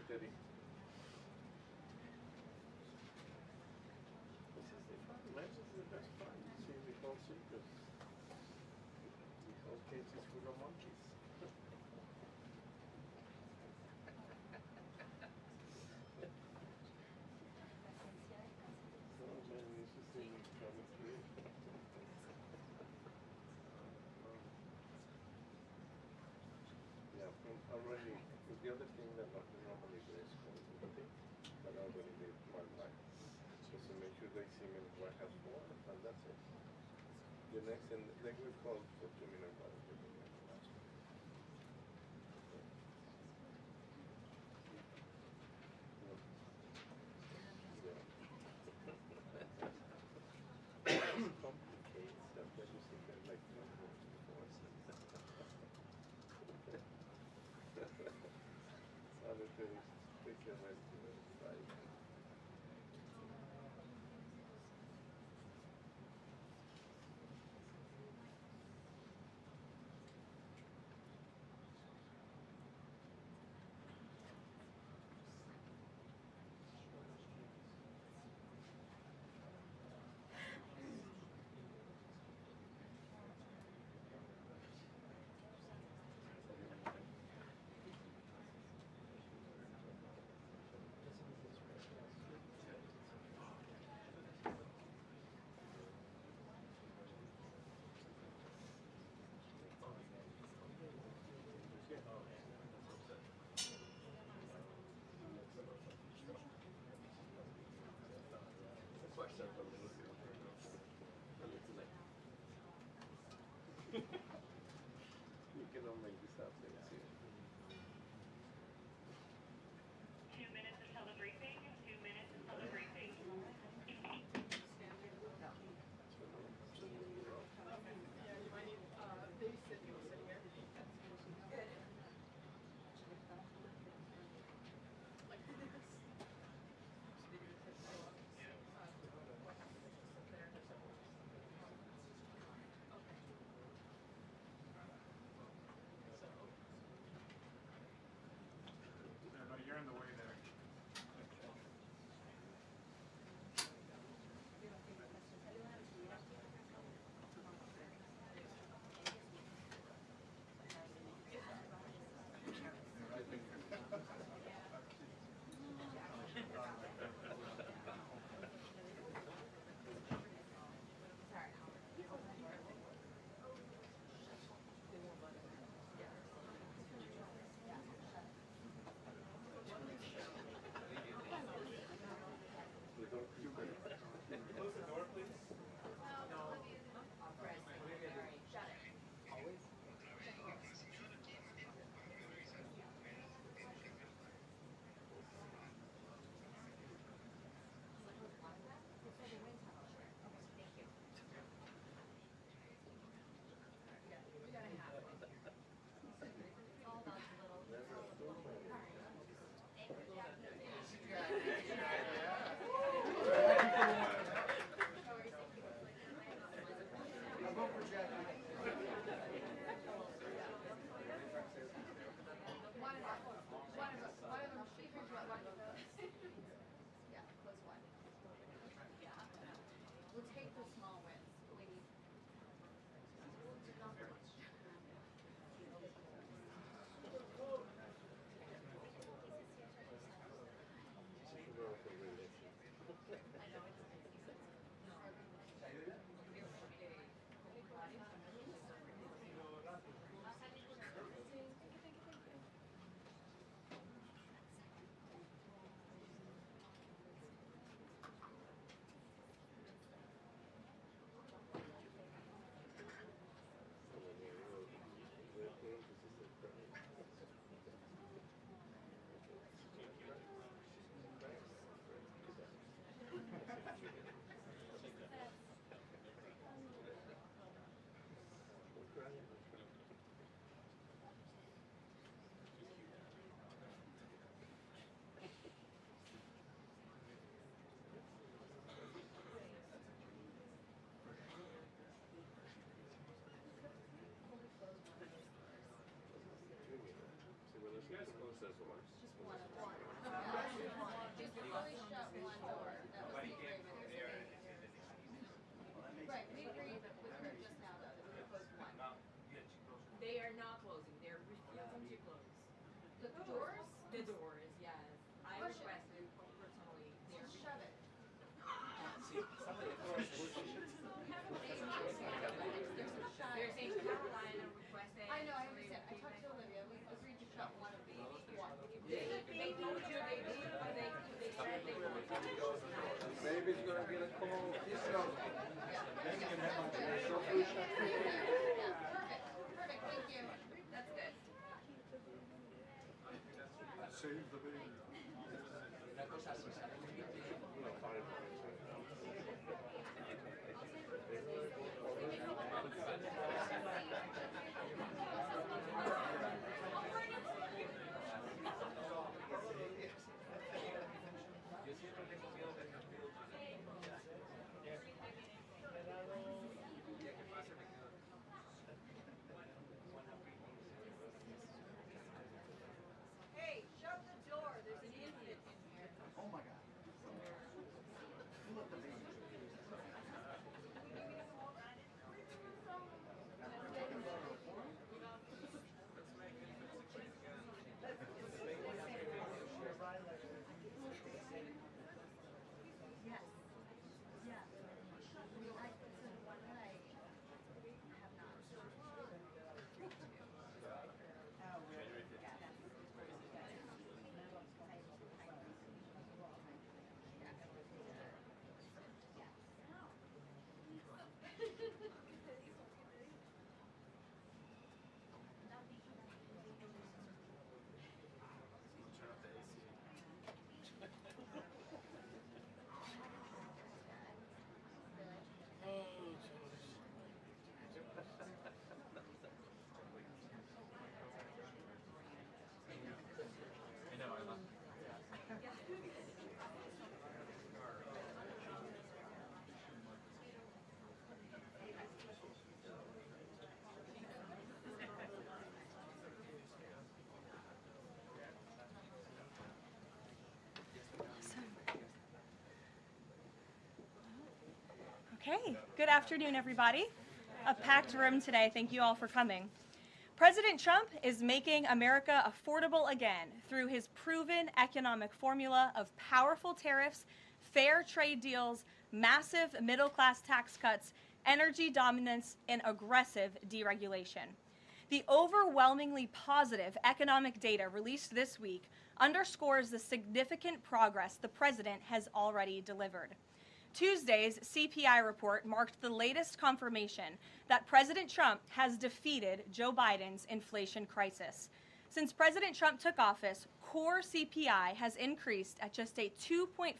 Secretary. This is the fun. Maps is the best fun. See the whole circus. The whole cage is full of monkeys. So many interesting coming through. Yeah, already. The other thing that not normally do is community, but already did one line. Just to make sure they see me what has more, and that's it. The next, and then we call for 2 minutes. Complicated stuff that you see them like other things they can like guys close those doors? Just one. Just fully shut one door. That was the agreement. Right, we agreed with her just now though that we would close one. They are not closing. They're refusing to close. The doors? The doors, yes. I Push it. requested personally. They're Just shove it. They're saying Carolina requested. I know, I understand. I talked to Olivia. We agreed to shut one of these. One. They told you they did, but they said they wanted to close. Maybe it's gonna get a call. Perfect, thank you. That's good. Save the baby. Hey, shut the door. There's an infant in here. Oh my God. Who let the baby? Okay, good afternoon, everybody. A packed room today. Thank you all for coming. President Trump is making America affordable again through his proven economic formula of powerful tariffs, fair trade deals, massive middle-class tax cuts, energy dominance, and aggressive deregulation. The overwhelmingly positive economic data released this week underscores the significant progress the president has already delivered. Tuesday's CPI report marked the latest confirmation that President Trump has defeated Joe Biden's inflation crisis. Since President Trump took office, core CPI has increased at just a 2.4%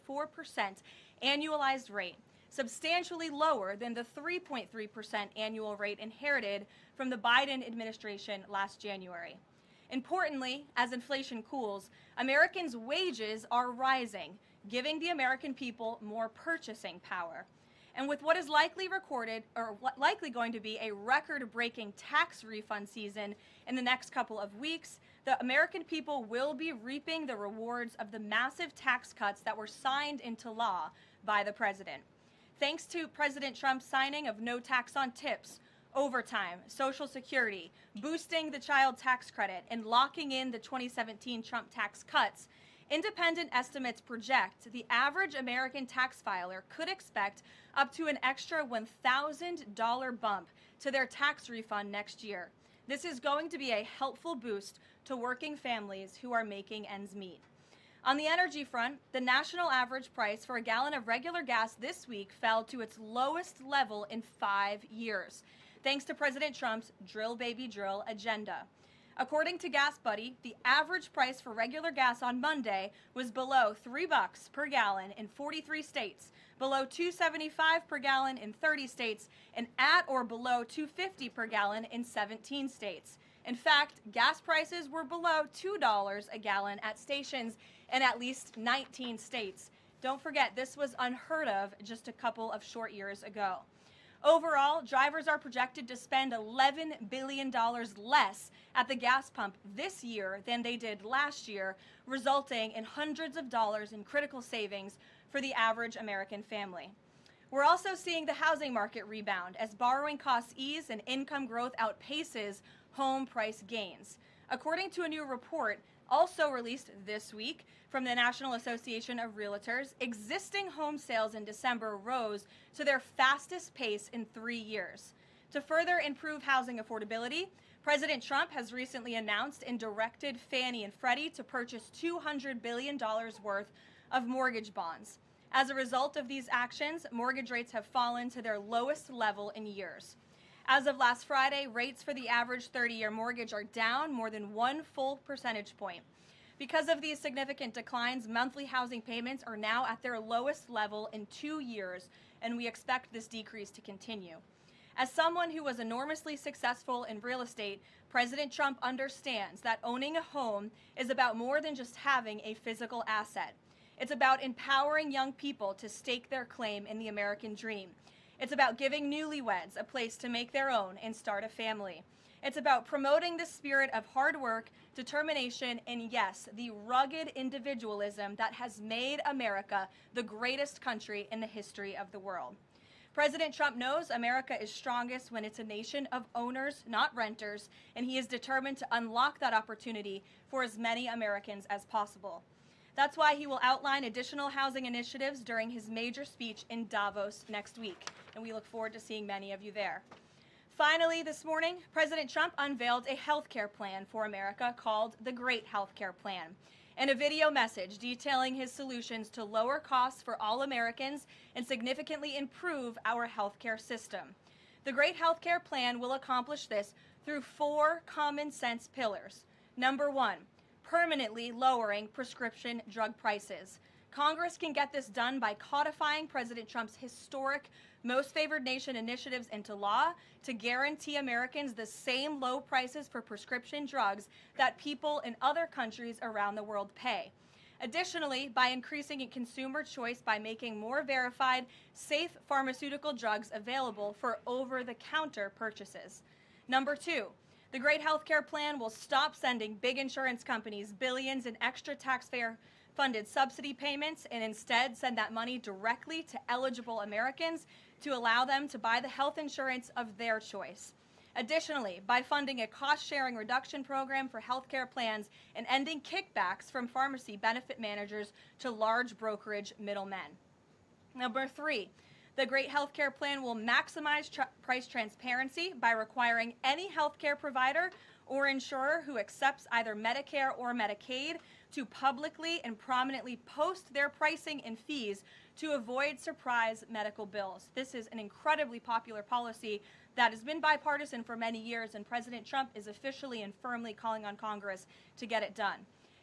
annualized rate, substantially lower than the 3.3% annual rate inherited from the Biden administration last January. Importantly, as inflation cools, Americans' wages are rising, giving the American people more purchasing power. And with what is likely going to be a record-breaking tax refund season in the next couple of weeks, the American people will be reaping the rewards of the massive tax cuts that were signed into law by the president. Thanks to President Trump's signing of no tax on tips, overtime, Social Security, boosting the child tax credit, and locking in the 2017 Trump tax cuts, independent estimates project the average American tax filer could expect up to an extra $1,000 bump to their tax refund next year. This is going to be a helpful boost to working families who are making ends meet. On the energy front, the national average price for a gallon of regular gas this week fell to its lowest level in 5 years, thanks to President Trump's drill baby drill agenda. According to Gas Buddy, the average price for regular gas on Monday was below $3 per gallon in 43 states, below $2.75 per gallon in 30 states, and at or below $2.50 per gallon in 17 states. In fact, gas prices were below $2 a gallon at stations in at least 19 states. Don't forget, this was unheard of just a couple of short years ago. Overall, drivers are projected to spend $11 billion less at the gas pump this year than they did last year, resulting in hundreds of dollars in critical savings for the average American family. We're also seeing the housing market rebound as borrowing costs ease and income growth outpaces home price gains. According to a new report also released this week from the National Association of Realtors, existing home sales in December rose to their fastest pace in 3 years. To further improve housing affordability, President Trump has recently announced and directed Fannie and Freddie to purchase $200 billion worth of mortgage bonds. As a result of these actions, mortgage rates have fallen to their lowest level in years. As of last Friday, rates for the average 30-year mortgage are down more than 1 full percentage point. Because of these significant declines, monthly housing payments are now at their lowest level in 2 years, and we expect this decrease to continue. As someone who was enormously successful in real estate, President Trump understands that owning a home is about more than just having a physical asset. It's about empowering young people to stake their claim in the American dream. It's about giving newlyweds a place to make their own and start a family. It's about promoting the spirit of hard work, determination, and yes, the rugged individualism that has made America the greatest country in the history of the world. President Trump knows America is strongest when it's a nation of owners, not renters, and he is determined to unlock that opportunity for as many Americans as possible. That's why he will outline additional housing initiatives during his major speech in Davos next week, and we look forward to seeing many of you there. Finally, this morning, President Trump unveiled a health care plan for America called the Great Health Care Plan, and a video message detailing his solutions to lower costs for all Americans and significantly improve our health care system. The Great Health Care Plan will accomplish this through 4 common sense pillars. Number 1, permanently lowering prescription drug prices. Congress can get this done by codifying President Trump's historic Most Favored Nation initiatives into law to guarantee Americans the same low prices for prescription drugs that people in other countries around the world pay. Additionally, by increasing consumer choice by making more verified, safe pharmaceutical drugs available for over-the-counter purchases. Number 2, the Great Health Care Plan will stop sending big insurance companies billions in extra taxpayer-funded subsidy payments and instead send that money directly to eligible Americans to allow them to buy the health insurance of their choice. Additionally, by funding a cost-sharing reduction program for health care plans and ending kickbacks from pharmacy benefit managers to large brokerage middlemen. Number 3, the Great Health Care Plan will maximize price transparency by requiring any health care provider or insurer who accepts either Medicare or Medicaid to publicly and prominently post their pricing and fees to avoid surprise medical bills. This is an incredibly popular policy that has been bipartisan for many years, and President Trump is officially and firmly calling on Congress to get it done.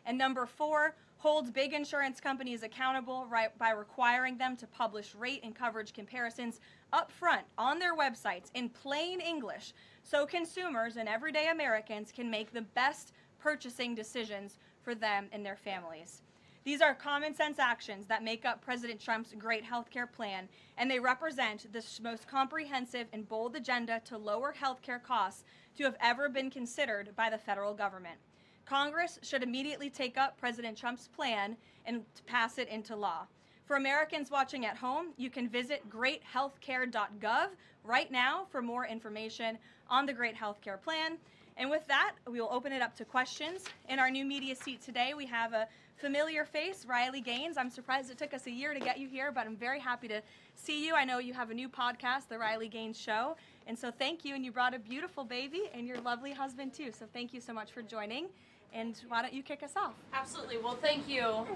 And number 4, holds big insurance companies accountable by requiring them to publish rate and coverage comparisons up front on their websites in plain English so consumers and everyday Americans can make the best purchasing decisions for them and their families. These are common sense actions that make up President Trump's Great Health Care Plan, and they represent the most comprehensive and bold agenda to lower health care costs to have ever been considered by the federal government. Congress should immediately take up President Trump's plan and pass it into law. For Americans watching at home, you can visit greathealthcare.gov right now for more information on the Great Health Care Plan. And with that, we will open it up to questions. In our new media seat today, we have a familiar face, Riley Gaines. I'm surprised it took us a year to get you here, but I'm very happy to see you. I know you have a new podcast, The Riley Gaines Show. And so thank you. And you brought a beautiful baby and your lovely husband, too. So thank you so much for joining. And why don't you kick us off? Absolutely. Well, thank you.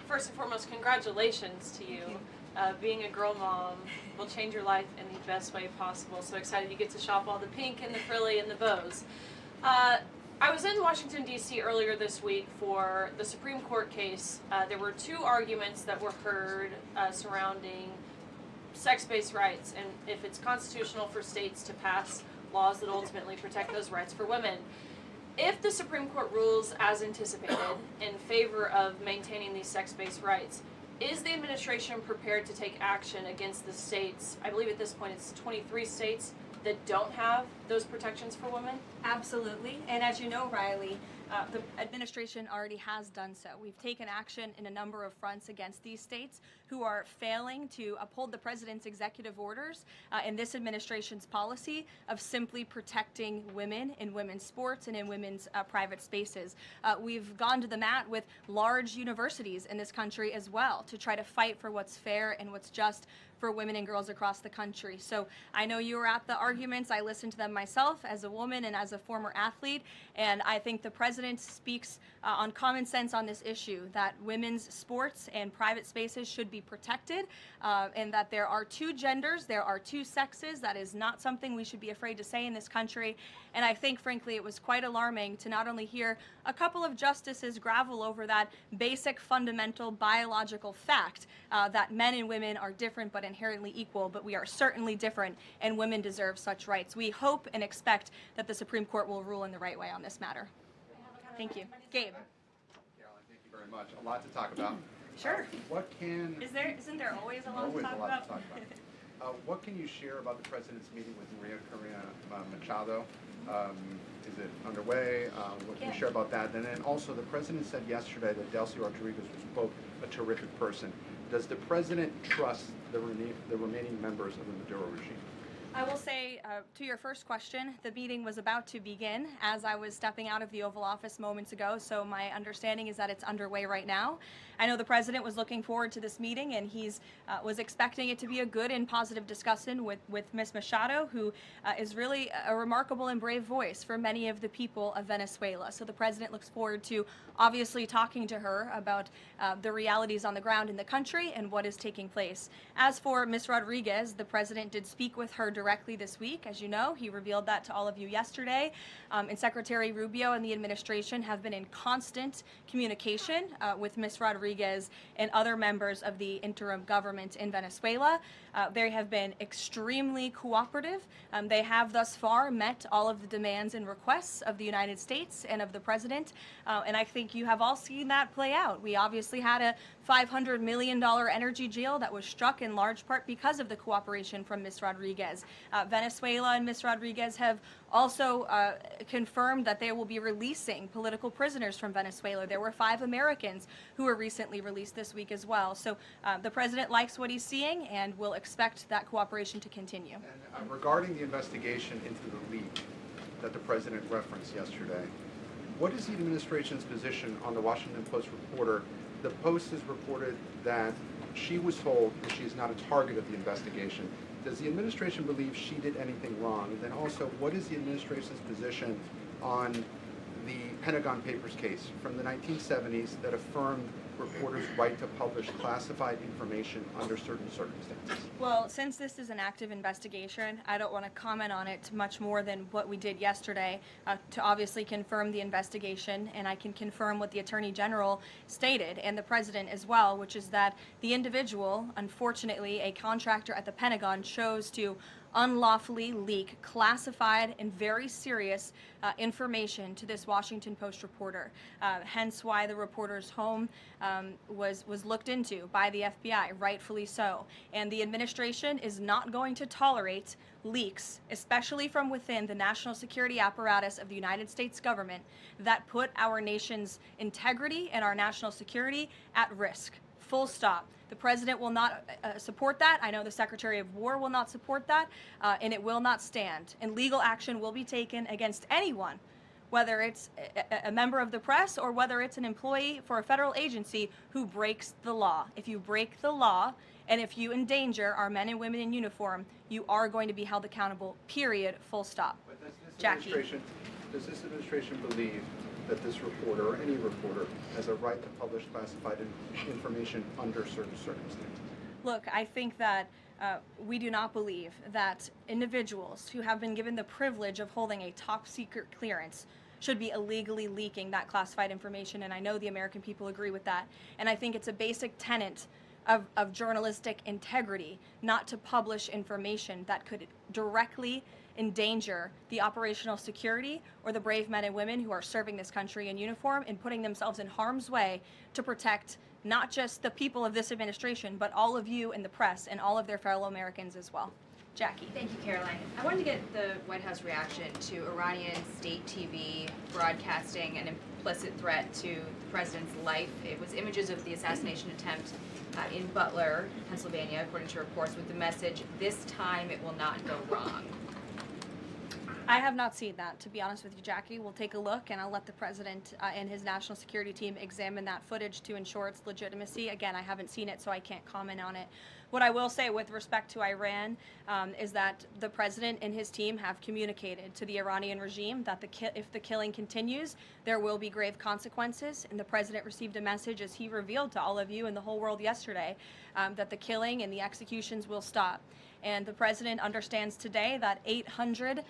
First and foremost, congratulations to you. Being a girl mom will change your life in the best way possible. So excited you get to shop all the pink and the frilly and the bows. I was in Washington, D.C. earlier this week for the Supreme Court case. There were 2 arguments that were heard surrounding sex-based rights and if it's constitutional for states to pass laws that ultimately protect those rights for women. If the Supreme Court rules as anticipated in favor of maintaining these sex-based rights, Is the administration prepared to take action against the states? I believe at this point it's 23 states that don't have those protections for women. Absolutely. And as you know, Riley, the administration already has done so. We've taken action in a number of fronts against these states who are failing to uphold the president's executive orders and this administration's policy of simply protecting women in women's sports and in women's private spaces. We've gone to the mat with large universities in this country as well to try to fight for what's fair and what's just for women and girls across the country. So I know you were at the arguments. I listened to them myself as a woman and as a former athlete, and I think the president speaks on common sense on this issue, that women's sports and private spaces should be protected, and that there are two genders, there are two sexes. That is not something we should be afraid to say in this country. And I think, frankly, it was quite alarming to not only hear a couple of justices gravel over that basic, fundamental, biological fact that men and women are different but inherently equal, but we are certainly different, and women deserve such rights. We hope and expect that the Supreme Court will rule in the right way on this matter. Thank you. Gabe. Caroline, thank you very much. A lot to talk about. Sure. Isn't there always a lot to talk about? What can you share about the president's meeting with Maria Corina Machado? Is it underway? What can you share about that? And then also, the president said yesterday that Delcy Rodriguez was, quote, a terrific person. Does the president trust the remaining members of the Maduro regime? I will say, to your first question, the meeting was about to begin as I was stepping out of the Oval Office moments ago, so my understanding is that it's underway right now. I know the president was looking forward to this meeting, and he's was expecting it to be a good and positive discussion with Ms. Machado, who is really a remarkable and brave voice for many of the people of Venezuela. So the president looks forward to obviously talking to her about the realities on the ground in the country and what is taking place. As for Ms. Rodriguez, the president did speak with her directly this week. As you know, he revealed that to all of you yesterday. And Secretary Rubio and the administration have been in constant communication with Ms. Rodriguez and other members of the interim government in Venezuela. They have been extremely cooperative. They have thus far met all of the demands and requests of the United States and of the president. And I think you have all seen that play out. We obviously had a $500 million energy deal that was struck in large part because of the cooperation from Ms. Rodriguez. Venezuela and Ms. Rodriguez have also confirmed that they will be releasing political prisoners from Venezuela. There were 5 Americans who were recently released this week as well. So the president likes what he's seeing and will expect that cooperation to continue. And regarding the investigation into the leak that the president referenced yesterday, what is the administration's position on the Washington Post reporter? The Post has reported that she was told that she is not a target of the investigation. Does the administration believe she did anything wrong? And then also, what is the administration's position on the Pentagon Papers case from the 1970s that affirmed reporters' right to publish classified information under certain circumstances? Well, since this is an active investigation, I don't want to comment on it much more than what we did yesterday to obviously confirm the investigation, and I can confirm what the Attorney General stated and the President as well, which is that the individual, unfortunately, a contractor at the Pentagon, chose to unlawfully leak classified and very serious information to this Washington Post reporter. Hence why the reporter's home was looked into by the FBI, rightfully so. And the administration is not going to tolerate leaks, especially from within the national security apparatus of the United States government, that put our nation's integrity and our national security at risk. Full stop. The president will not support that. I know the Secretary of War will not support that, and it will not stand. And legal action will be taken against anyone, whether it's a member of the press or whether it's an employee for a federal agency who breaks the law. If you break the law and if you endanger our men and women in uniform, you are going to be held accountable, period, full stop. But Jackie. Does this administration believe that this reporter or any reporter has a right to publish classified information under certain circumstances? Look, I think that we do not believe that individuals who have been given the privilege of holding a top secret clearance should be illegally leaking that classified information, and I know the American people agree with that. And I think it's a basic tenet of journalistic integrity not to publish information that could directly endanger the operational security or the brave men and women who are serving this country in uniform and putting themselves in harm's way to protect not just the people of this administration, but all of you in the press and all of their fellow Americans as well. Jackie. Thank you, Caroline. I wanted to get the White House reaction to Iranian state TV broadcasting an implicit threat to the president's life. It was images of the assassination attempt in Butler, Pennsylvania, according to reports, with the message, "This time it will not go wrong." I have not seen that, to be honest with you, Jackie. We'll take a look, and I'll let the president and his national security team examine that footage to ensure its legitimacy. Again, I haven't seen it, so I can't comment on it. What I will say with respect to Iran is that the president and his team have communicated to the Iranian regime that if the killing continues, there will be grave consequences. And the president received a message, as he revealed to all of you and the whole world yesterday, that the killing and the executions will stop. And the president understands today that 800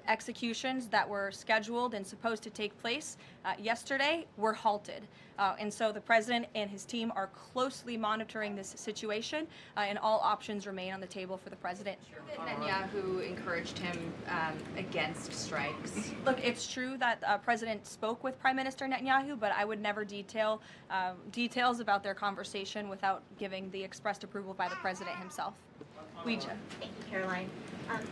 executions that were scheduled and supposed to take place yesterday were halted. And so the president and his team are closely monitoring this situation, and all options remain on the table for the president. Netanyahu encouraged him against strikes. Look, it's true that President spoke with Prime Minister Netanyahu, but I would never detail details about their conversation without giving the expressed approval by the president himself. Ouija. Thank you, Caroline.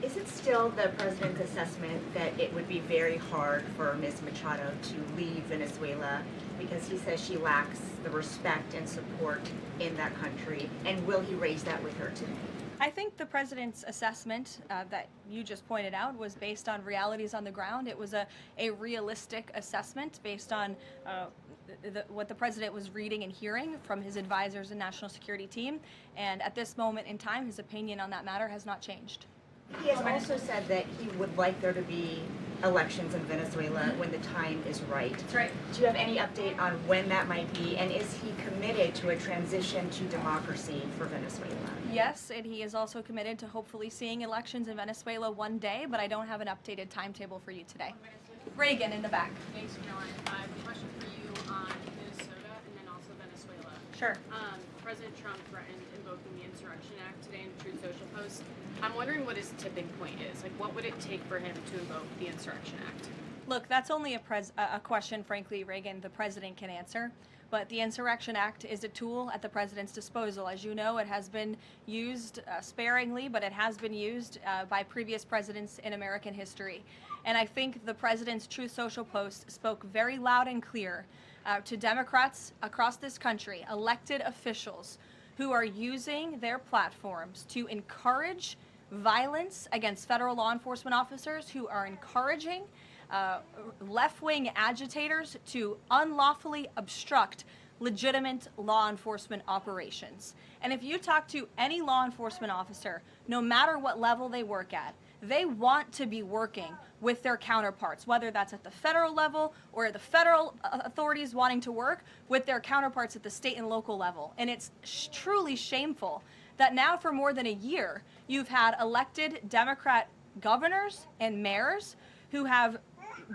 Is it still the president's assessment that it would be very hard for Ms. Machado to leave Venezuela because he says she lacks the respect and support in that country? And will he raise that with her today? I think the president's assessment that you just pointed out was based on realities on the ground. It was a realistic assessment based on what the president was reading and hearing from his advisors and national security team. And at this moment in time, his opinion on that matter has not changed. He has also said that he would like there to be elections in Venezuela when the time is right. That's right. Do you have any update on when that might be? And is he committed to a transition to democracy for Venezuela? Yes, and he is also committed to hopefully seeing elections in Venezuela one day, but I don't have an updated timetable for you today. Reagan in the back. Thanks, Caroline. I have a question for you on Minnesota and then also Venezuela. Sure. President Trump threatened invoking the Insurrection Act today in a Truth Social post. I'm wondering what his tipping point is. Like, what would it take for him to invoke the Insurrection Act? Look, that's only a question, frankly, Reagan, the president can answer. But the Insurrection Act is a tool at the president's disposal. As you know, it has been used sparingly, but it has been used by previous presidents in American history. And I think the president's Truth Social post spoke very loud and clear to Democrats across this country, elected officials who are using their platforms to encourage violence against federal law enforcement officers, who are encouraging left-wing agitators to unlawfully obstruct legitimate law enforcement operations. And if you talk to any law enforcement officer, no matter what level they work at, they want to be working with their counterparts, whether that's at the federal level or the federal authorities wanting to work with their counterparts at the state and local level. And it's truly shameful that now for more than a year, you've had elected Democrat governors and mayors who have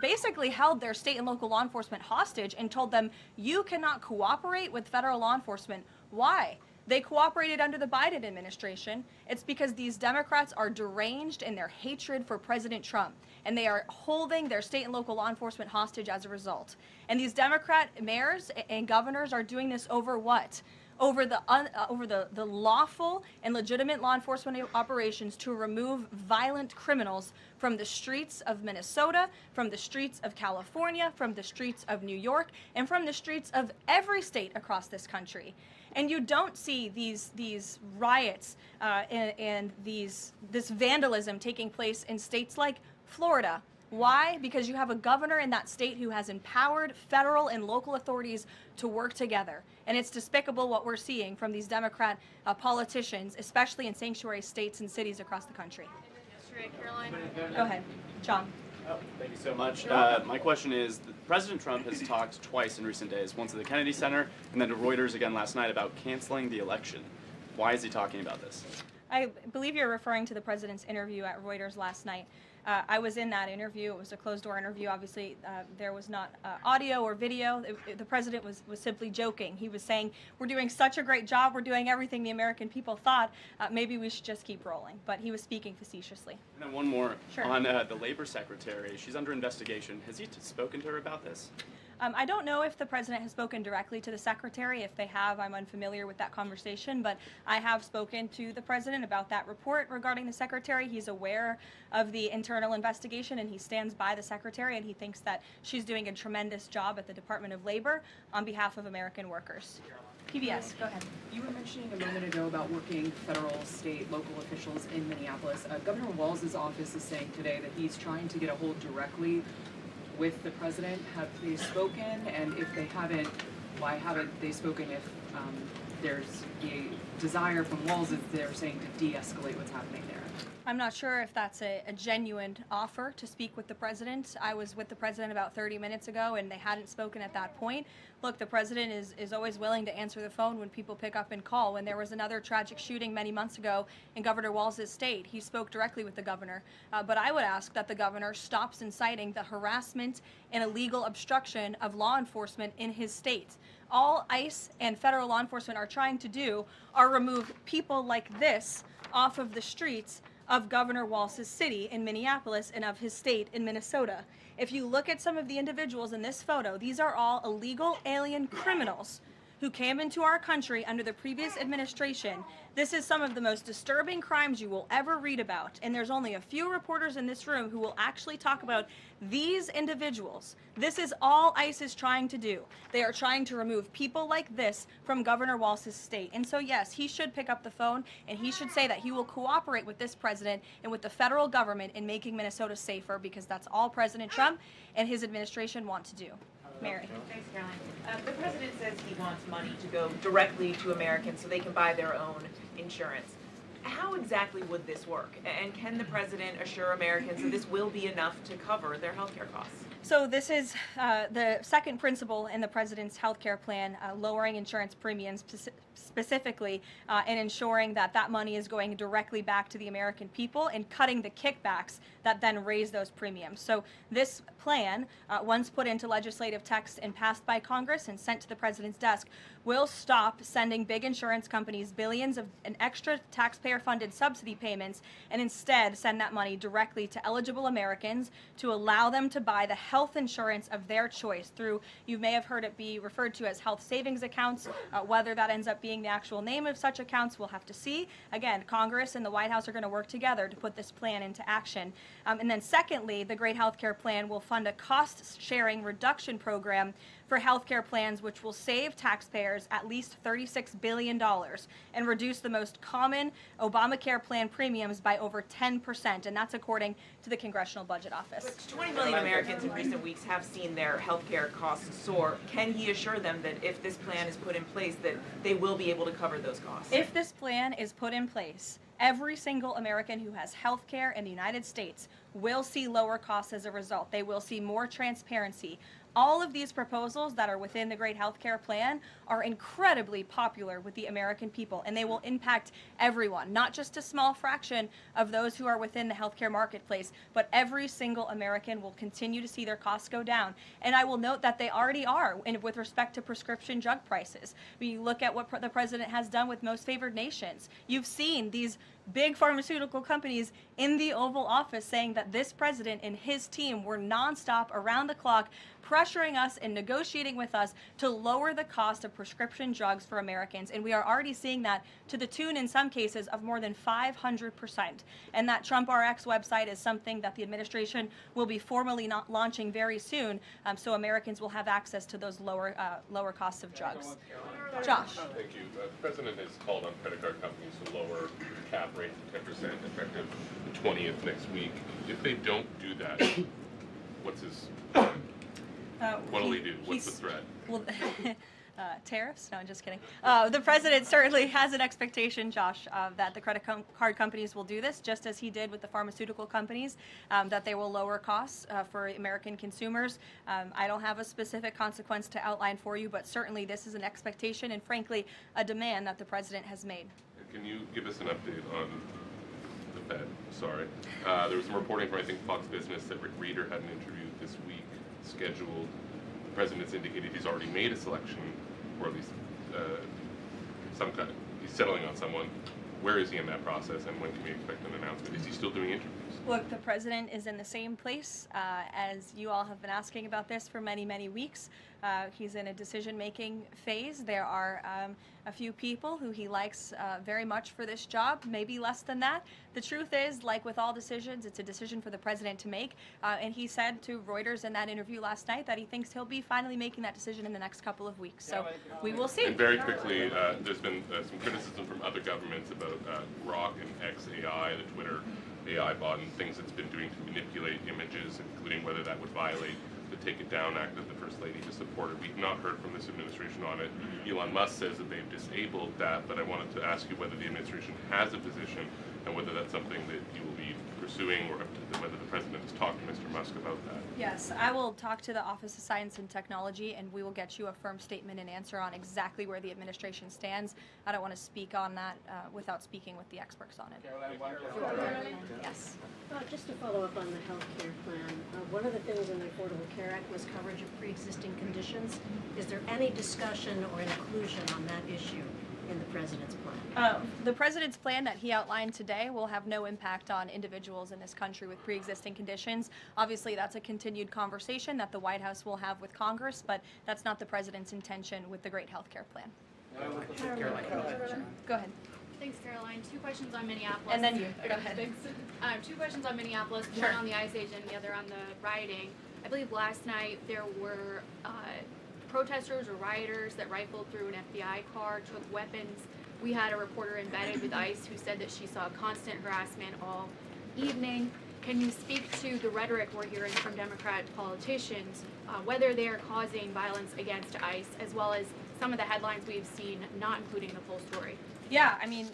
basically held their state and local law enforcement hostage and told them, you cannot cooperate with federal law enforcement. Why? They cooperated under the Biden administration. It's because these Democrats are deranged in their hatred for President Trump, and they are holding their state and local law enforcement hostage as a result. And these Democrat mayors and governors are doing this over what? Over the lawful and legitimate law enforcement operations to remove violent criminals from the streets of Minnesota, from the streets of California, from the streets of New York, and from the streets of every state across this country. And you don't see these riots and this vandalism taking place in states like Florida. Why? Because you have a governor in that state who has empowered federal and local authorities to work together. And it's despicable what we're seeing from these Democrat politicians, especially in sanctuary states and cities across the country. Yesterday, Caroline. Go ahead, John. Oh, thank you so much. My question is, President Trump has talked twice in recent days, once at the Kennedy Center and then to Reuters again last night about canceling the election. Why is he talking about this? I believe you're referring to the president's interview at Reuters last night. I was in that interview. It was a closed-door interview. Obviously, there was not audio or video. The president was simply joking. He was saying, we're doing such a great job. We're doing everything the American people thought. Maybe we should just keep rolling. But he was speaking facetiously. And then one more. Sure. On the labor secretary. She's under investigation. Has he spoken to her about this? I don't know if the president has spoken directly to the secretary. If they have, I'm unfamiliar with that conversation, but I have spoken to the president about that report regarding the secretary. He's aware of the internal investigation and he stands by the secretary, and he thinks that she's doing a tremendous job at the Department of Labor on behalf of American workers. PBS, go ahead. You were mentioning a moment ago about working federal, state, local officials in Minneapolis. Governor Walz's office is saying today that he's trying to get a hold directly with the president. Have they spoken? And if they haven't, why haven't they spoken if there's a desire from Walz, as they're saying, to de-escalate what's happening there? I'm not sure if that's a genuine offer to speak with the president. I was with the president about 30 minutes ago and they hadn't spoken at that point. Look, the president is always willing to answer the phone when people pick up and call. When there was another tragic shooting many months ago in Governor Walz's state, he spoke directly with the governor. But I would ask that the governor stops inciting the harassment and illegal obstruction of law enforcement in his state. All ICE and federal law enforcement are trying to do are remove people like this off of the streets of Governor Walz's city in Minneapolis and of his state in Minnesota. If you look at some of the individuals in this photo, these are all illegal alien criminals who came into our country under the previous administration. This is some of the most disturbing crimes you will ever read about, and there's only a few reporters in this room who will actually talk about these individuals. This is all ICE is trying to do. They are trying to remove people like this from Governor Walz's state. And so yes, he should pick up the phone and he should say that he will cooperate with this president and with the federal government in making Minnesota safer, because that's all President Trump and his administration want to do. Mary. Thanks, Caroline. The president says he wants money to go directly to Americans so they can buy their own insurance. How exactly would this work? And can the president assure Americans that this will be enough to cover their health care costs? So this is the second principle in the president's health care plan, lowering insurance premiums specifically and ensuring that that money is going directly back to the American people and cutting the kickbacks that then raise those premiums. So this plan, once put into legislative text and passed by Congress and sent to the president's desk, will stop sending big insurance companies billions of an extra taxpayer-funded subsidy payments and instead send that money directly to eligible Americans to allow them to buy the health insurance of their choice through, you may have heard it be referred to as health savings accounts. Whether that ends up being the actual name of such accounts, we'll have to see. Again, Congress and the White House are going to work together to put this plan into action. And then secondly, the Great Healthcare Plan will fund a cost-sharing reduction program for healthcare plans, which will save taxpayers at least $36 billion and reduce the most common Obamacare plan premiums by over 10%, and that's according to the Congressional Budget Office. But 20 million Americans in recent weeks have seen their health care costs soar. Can he assure them that if this plan is put in place, that they will be able to cover those costs? If this plan is put in place, every single American who has health care in the United States will see lower costs as a result. They will see more transparency. All of these proposals that are within the Great Healthcare Plan are incredibly popular with the American people, and they will impact everyone, not just a small fraction of those who are within the healthcare marketplace, but every single American will continue to see their costs go down. And I will note that they already are with respect to prescription drug prices. When you look at what the president has done with most favored nations, you've seen these big pharmaceutical companies in the Oval Office saying that this president and his team were nonstop, around the clock, pressuring us and negotiating with us to lower the cost of prescription drugs for Americans. And we are already seeing that to the tune, in some cases, of more than 500%. And that Trump RX website is something that the administration will be formally launching very soon, so Americans will have access to those lower costs of drugs. Josh. Thank you. The president has called on credit card companies to lower the cap rate to 10% effective the 20th next week. If they don't do that, what's his what'll he do? What's the threat? Well, tariffs? No, I'm just kidding. The president certainly has an expectation, Josh, that the credit card companies will do this, just as he did with the pharmaceutical companies, that they will lower costs for American consumers. I don't have a specific consequence to outline for you, but certainly this is an expectation and, frankly, a demand that the president has made. Can you give us an update on the Fed? Sorry. There was some reporting from, I think, Fox Business that Rick Reeder had an interview this week scheduled. The president's indicated he's already made a selection, or at least he's settling on someone. Where is he in that process, and when can we expect an announcement? Is he still doing interviews? Look, the president is in the same place as you all have been asking about this for many, many weeks. He's in a decision-making phase. There are a few people who he likes very much for this job, maybe less than that. The truth is, like with all decisions, it's a decision for the president to make. And he said to Reuters in that interview last night that he thinks he'll be finally making that decision in the next couple of weeks. So we will see. And very quickly, there's been some criticism from other governments about Grok and XAI, the Twitter AI bot, and things it's been doing to manipulate images, including whether that would violate the Take It Down Act that the First Lady has supported. We've not heard from this administration on it. Elon Musk says that they've disabled that, but I wanted to ask you whether the administration has a position and whether that's something that you will be pursuing, or whether the president has talked to Mr. Musk about that. Yes, I will talk to the Office of Science and Technology, and we will get you a firm statement and answer on exactly where the administration stands. I don't want to speak on that without speaking with the experts on it. Yes. Just to follow up on the health care plan, one of the things in the Affordable Care Act was coverage of pre-existing conditions. Is there any discussion or inclusion on that issue in the president's plan? The president's plan that he outlined today will have no impact on individuals in this country with pre-existing conditions. Obviously, that's a continued conversation that the White House will have with Congress, but that's not the president's intention with the great health care plan. Go ahead. Thanks, Caroline. Two questions on Minneapolis. And then you. Go ahead. Two questions on Minneapolis, Sure. one on the ICE agent, the other on the rioting. I believe last night there were protesters or rioters that rifled through an FBI car, took weapons. We had a reporter embedded with ICE who said that she saw constant harassment all evening. Can you speak to the rhetoric we're hearing from Democrat politicians, whether they are causing violence against ICE, as well as some of the headlines we've seen not including the full story? Yeah, I mean,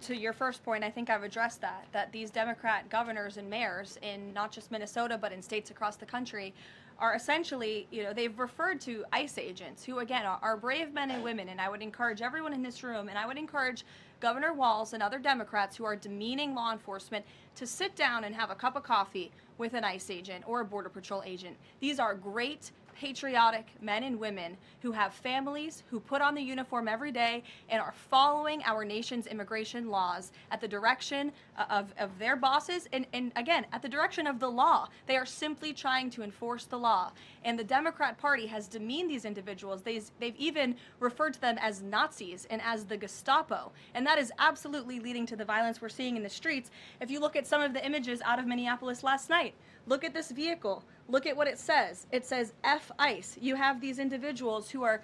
to your first point, I think I've addressed that these Democrat governors and mayors in not just Minnesota, but in states across the country are essentially, they've referred to ICE agents who, again, are brave men and women. And I would encourage everyone in this room, and I would encourage Governor Walz and other Democrats who are demeaning law enforcement to sit down and have a cup of coffee with an ICE agent or a Border Patrol agent. These are great, patriotic men and women who have families, who put on the uniform every day and are following our nation's immigration laws at the direction of their bosses and again, at the direction of the law. They are simply trying to enforce the law. And the Democrat Party has demeaned these individuals. They've even referred to them as Nazis and as the Gestapo. And that is absolutely leading to the violence we're seeing in the streets. If you look at some of the images out of Minneapolis last night, look at this vehicle. Look at what it says. It says F ICE. You have these individuals who are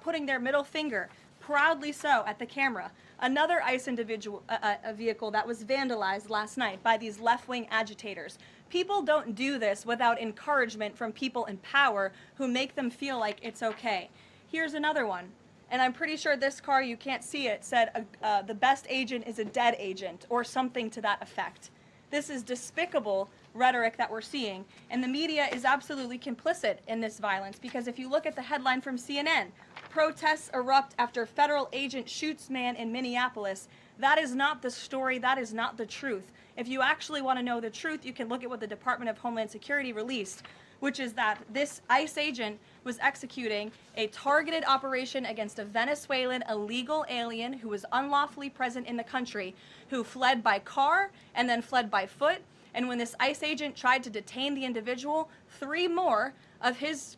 putting their middle finger, proudly so, at the camera. Another ICE individual, a vehicle that was vandalized last night by these left-wing agitators. People don't do this without encouragement from people in power who make them feel like it's okay. Here's another one. And I'm pretty sure this car, you can't see it, said the best agent is a dead agent or something to that effect. This is despicable rhetoric that we're seeing, and the media is absolutely complicit in this violence, because if you look at the headline from CNN, protests erupt after federal agent shoots man in Minneapolis, that is not the story, that is not the truth. If you actually want to know the truth, you can look at what the Department of Homeland Security released, which is that this ICE agent was executing a targeted operation against a Venezuelan illegal alien who was unlawfully present in the country, who fled by car and then fled by foot. And when this ICE agent tried to detain the individual, 3 more of his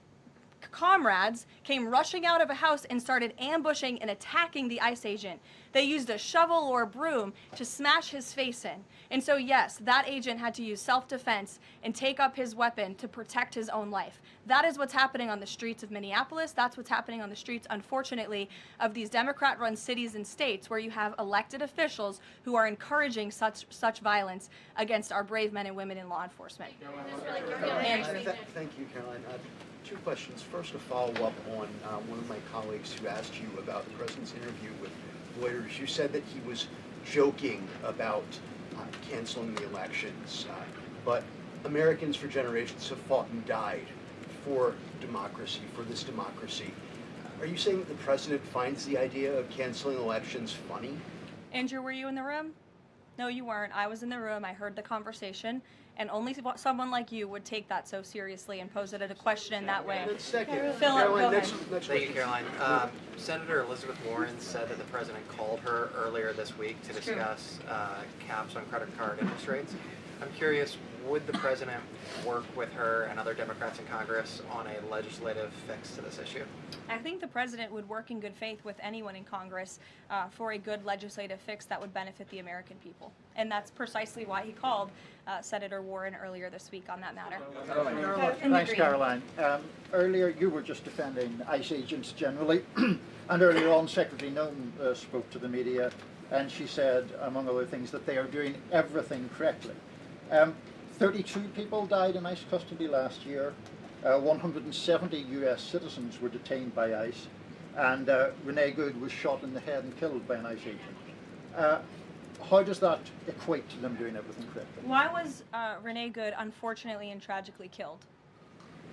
comrades came rushing out of a house and started ambushing and attacking the ICE agent. They used a shovel or a broom to smash his face in. And so yes, that agent had to use self-defense and take up his weapon to protect his own life. That is what's happening on the streets of Minneapolis. That's what's happening on the streets, unfortunately, of these Democrat-run cities and states where you have elected officials who are encouraging such violence against our brave men and women in law enforcement. Thank you, Caroline. 2 questions. First, to follow up on one of my colleagues who asked you about the president's interview with lawyers. You said that he was joking about canceling the elections, but Americans for generations have fought and died for democracy, for this democracy. Are you saying that the president finds the idea of canceling elections funny? Andrew, were you in the room? No, you weren't. I was in the room. I heard the conversation. And only someone like you would take that so seriously and pose it as a question in that way. Second, Philip, go ahead. Thank you, Caroline. Senator Elizabeth Warren said that the president called her earlier this week to discuss caps on credit card interest rates. I'm curious, would the president work with her and other Democrats in Congress on a legislative fix to this issue? I think the president would work in good faith with anyone in Congress for a good legislative fix that would benefit the American people. And that's precisely why he called Senator Warren earlier this week on that matter. Thanks, Caroline. Earlier, you were just defending ICE agents generally, and earlier on, Secretary Nome spoke to the media, and she said, among other things, that they are doing everything correctly. 32 people died in ICE custody last year. 170 U.S. citizens were detained by ICE, and Renee Good was shot in the head and killed by an ICE agent. How does that equate to them doing everything correctly? Why was Renee Good unfortunately and tragically killed?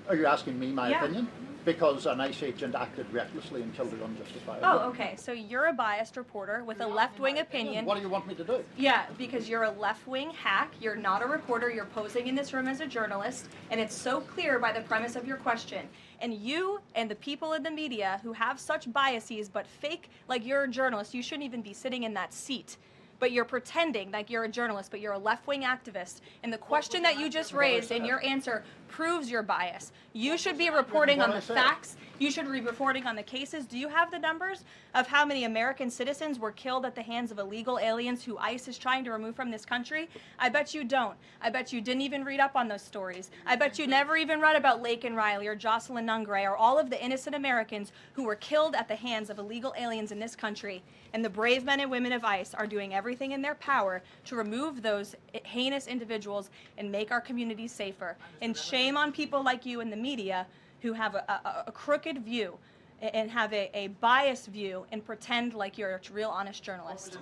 Are you asking me my opinion? Because an ICE agent acted recklessly and killed her unjustifiably. Oh, okay. So you're a biased reporter with a left-wing opinion. What do you want me to do? Yeah, because you're a left-wing hack. You're not a reporter. You're posing in this room as a journalist, and it's so clear by the premise of your question. And you and the people in the media who have such biases but fake like you're a journalist, you shouldn't even be sitting in that seat. But you're pretending like you're a journalist, but you're a left-wing activist. And the question that you just raised and your answer proves your bias. You should be reporting on the facts. You should be reporting on the cases. Do you have the numbers of how many American citizens were killed at the hands of illegal aliens who ICE is trying to remove from this country? I bet you don't. I bet you didn't even read up on those stories. I bet you never even read about Laken Riley or Jocelyn Nungray or all of the innocent Americans who were killed at the hands of illegal aliens in this country. And the brave men and women of ICE are doing everything in their power to remove those heinous individuals and make our communities safer. And shame on people like you in the media who have a crooked view and have a biased view and pretend like you're a real honest journalist.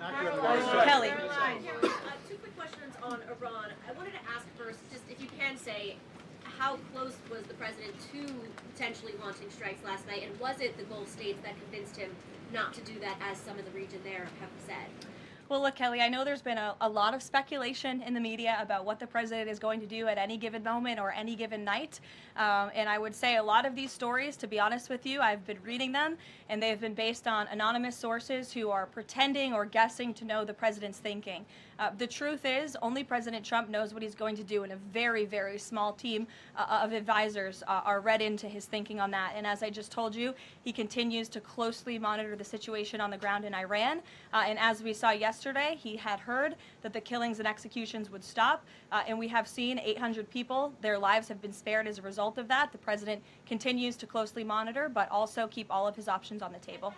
Kelly. Two quick questions on Iran. I wanted to ask first, just if you can say, how close was the president to potentially launching strikes last night, and was it the Gulf states that convinced him not to do that, as some of the region there have said? Well, look, Kelly, I know there's been a lot of speculation in the media about what the president is going to do at any given moment or any given night. And I would say a lot of these stories, to be honest with you, I've been reading them, and they've been based on anonymous sources who are pretending or guessing to know the president's thinking. The truth is, only President Trump knows what he's going to do, and a very, very small team of advisors are read into his thinking on that. And as I just told you, he continues to closely monitor the situation on the ground in Iran. And as we saw yesterday, he had heard that the killings and executions would stop, and we have seen 800 people, their lives have been spared as a result of that. The president continues to closely monitor, but also keep all of his options on the table.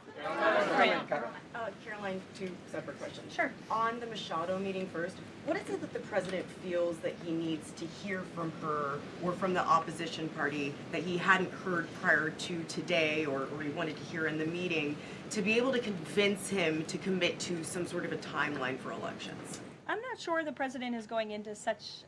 Caroline, two separate questions. Sure. On the Machado meeting first, what is it that the president feels that he needs to hear from her or from the opposition party that he hadn't heard prior to today, or he wanted to hear in the meeting, to be able to convince him to commit to some sort of a timeline for elections? I'm not sure the president is going into such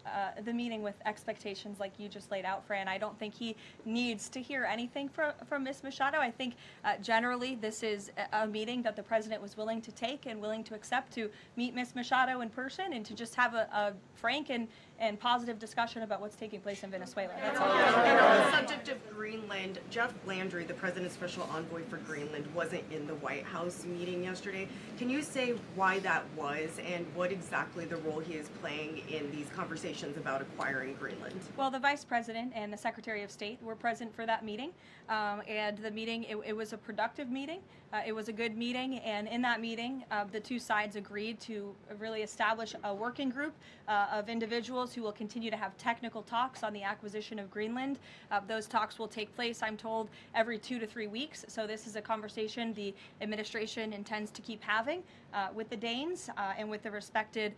the meeting with expectations like you just laid out, Fran. I don't think he needs to hear anything from Ms. Machado. I think generally this is a meeting that the president was willing to take and willing to accept, to meet Ms. Machado in person and to just have a frank and positive discussion about what's taking place in Venezuela. That's all. And on the subject of Greenland, Jeff Landry, the president's special envoy for Greenland, wasn't in the White House meeting yesterday. Can you say why that was and what exactly the role he is playing in these conversations about acquiring Greenland? Well, the Vice President and the Secretary of State were present for that meeting, and the meeting, it was a productive meeting. It was a good meeting, and in that meeting, the two sides agreed to really establish a working group of individuals who will continue to have technical talks on the acquisition of Greenland. Those talks will take place, I'm told, every 2 to 3 weeks, so this is a conversation the administration intends to keep having with the Danes and with the respected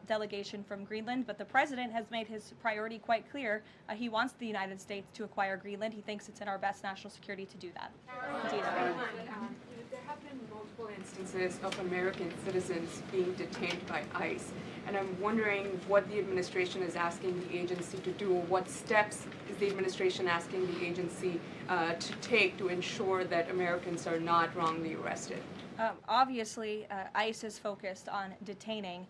delegation from Greenland. But the president has made his priority quite clear. He wants the United States to acquire Greenland. He thinks it's in our best national security to do that. Indeed. There have been multiple instances of American citizens being detained by ICE, and I'm wondering what the administration is asking the agency to do, or what steps is the administration asking the agency to take to ensure that Americans are not wrongly arrested? Obviously, ICE is focused on detaining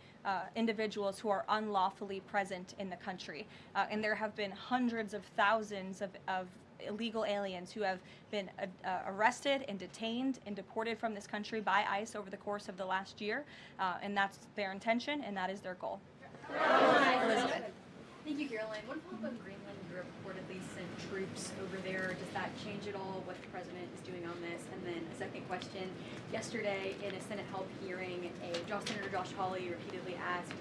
individuals who are unlawfully present in the country. And there have been hundreds of thousands of illegal aliens who have been arrested and detained and deported from this country by ICE over the course of the last year. And that's their intention, and that is their goal. Elizabeth. Thank you, Caroline. One follow-up on Greenland. Europe reportedly sent troops over there. Does that change at all what the president is doing on this? And then a second question. Yesterday, in a Senate Health hearing, Senator Josh Hawley repeatedly asked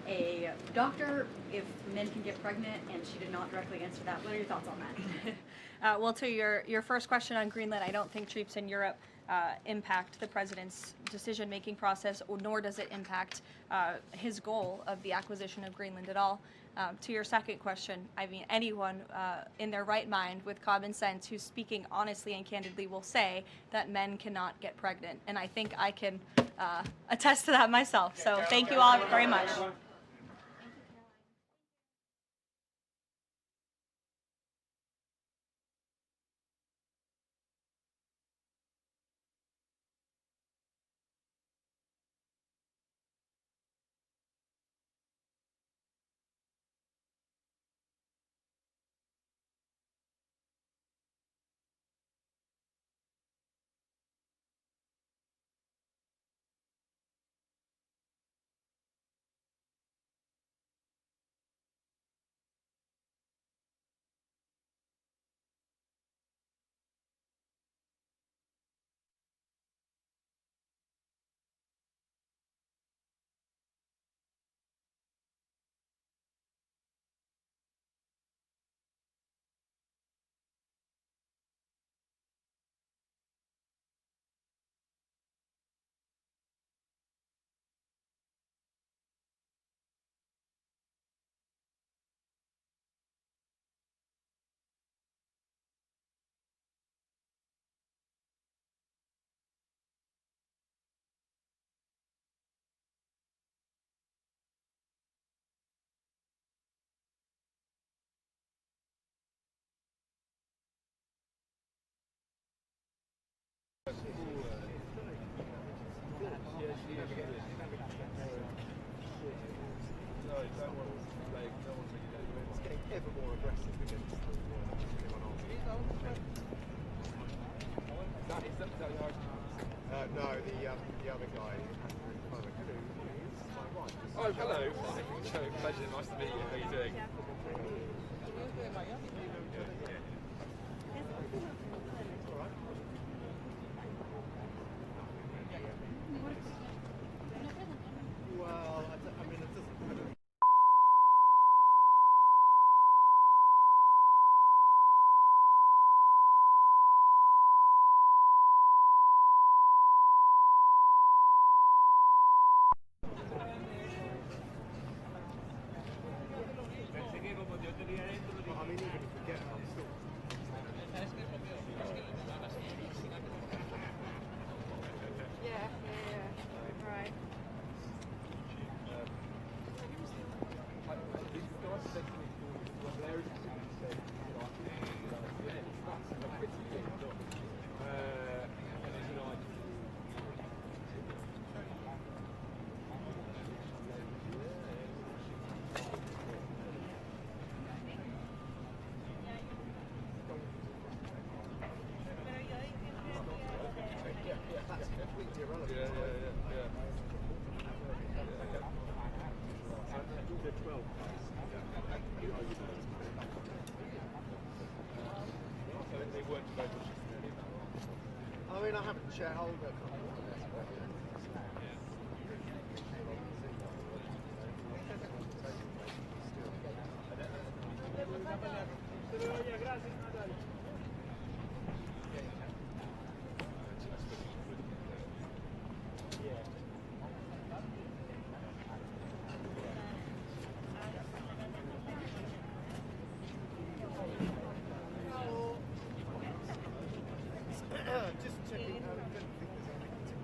a doctor if men can get pregnant, and she did not directly answer that. What are your thoughts on that? Well, to your first question on Greenland, I don't think troops in Europe impact the president's decision-making process, nor does it impact his goal of the acquisition of Greenland at all. To your second question, I mean, anyone in their right mind with common sense who's speaking honestly and candidly will say that men cannot get pregnant, and I think I can attest to that myself. So thank you all very much. It's getting ever more aggressive against anyone else. No, the other guy. Oh, hello. Pleasure. Nice to meet you. How are you doing? Well, I mean, it doesn't. I mean, even if we get it, I'm still. Yeah. Right. That's completely irrelevant. Yeah. I mean, I haven't shareholder company on this, but just checking out. I don't think there's anything to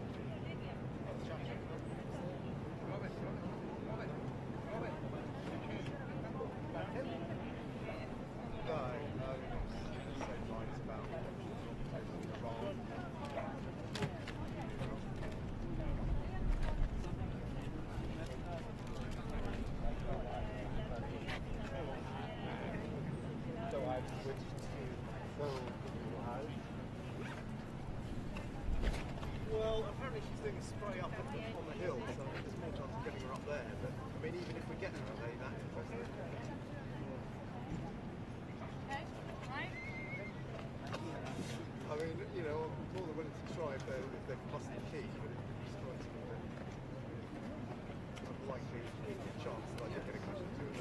apparently she's doing a spray up on the hill, so I think there's more chance of getting her up there. But I mean, even if we get her up there, that's impressive. I mean, you know, I'm more than willing to try if they're plus the key, but it strikes me that unlikely chance that I could get a question to it.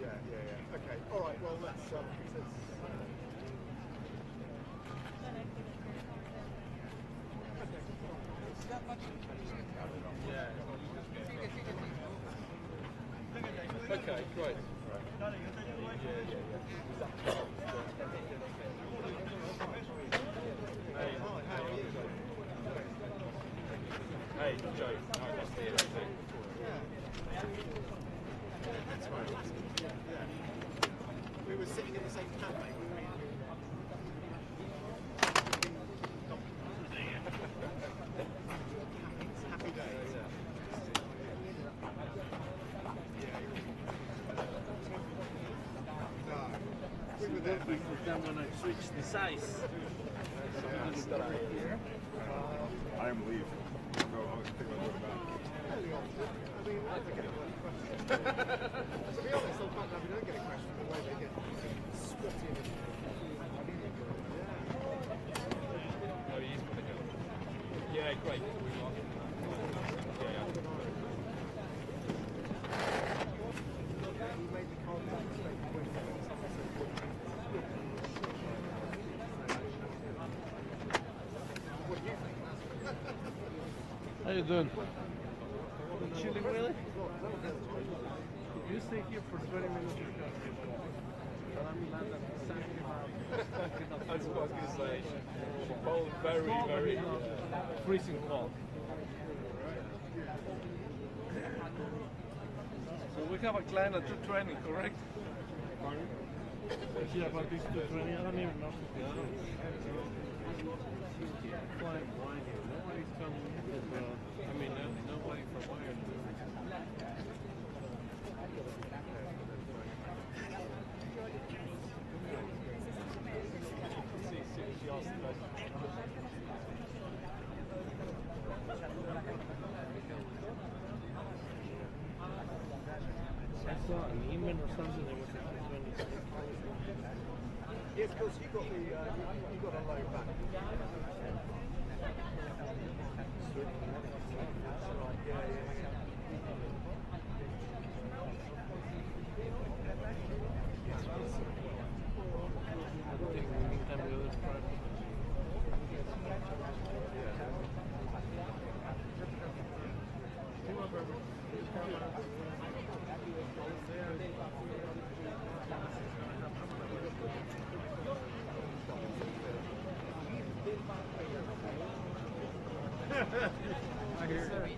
Yeah. Yeah. Okay. All right. Well, let's. Okay, great. Hey, Joe. Nice to hear that too. That's right. Yeah. We were sitting in the same cafe, weren't we? Happy days. We were there when I switched the size. I am leaving. I'll take my book back. I mean, I never get a question. To be honest, I'm quite glad we don't get a question the way they get swatted and Oh, he's going to go. Yeah, great. he made the contact mistake when what do you think? How you doing? Chilling, really? You stay here for 20 minutes. That's what I was going to say. Both very freezing cold. So we have a client at 220, correct? Pardon? Yeah, but this 220, I don't even know. Client wine here. Nobody's coming in with, I mean, nobody from wine. I saw an email or something that was at 220. Yes, because you got a low back. I hear you.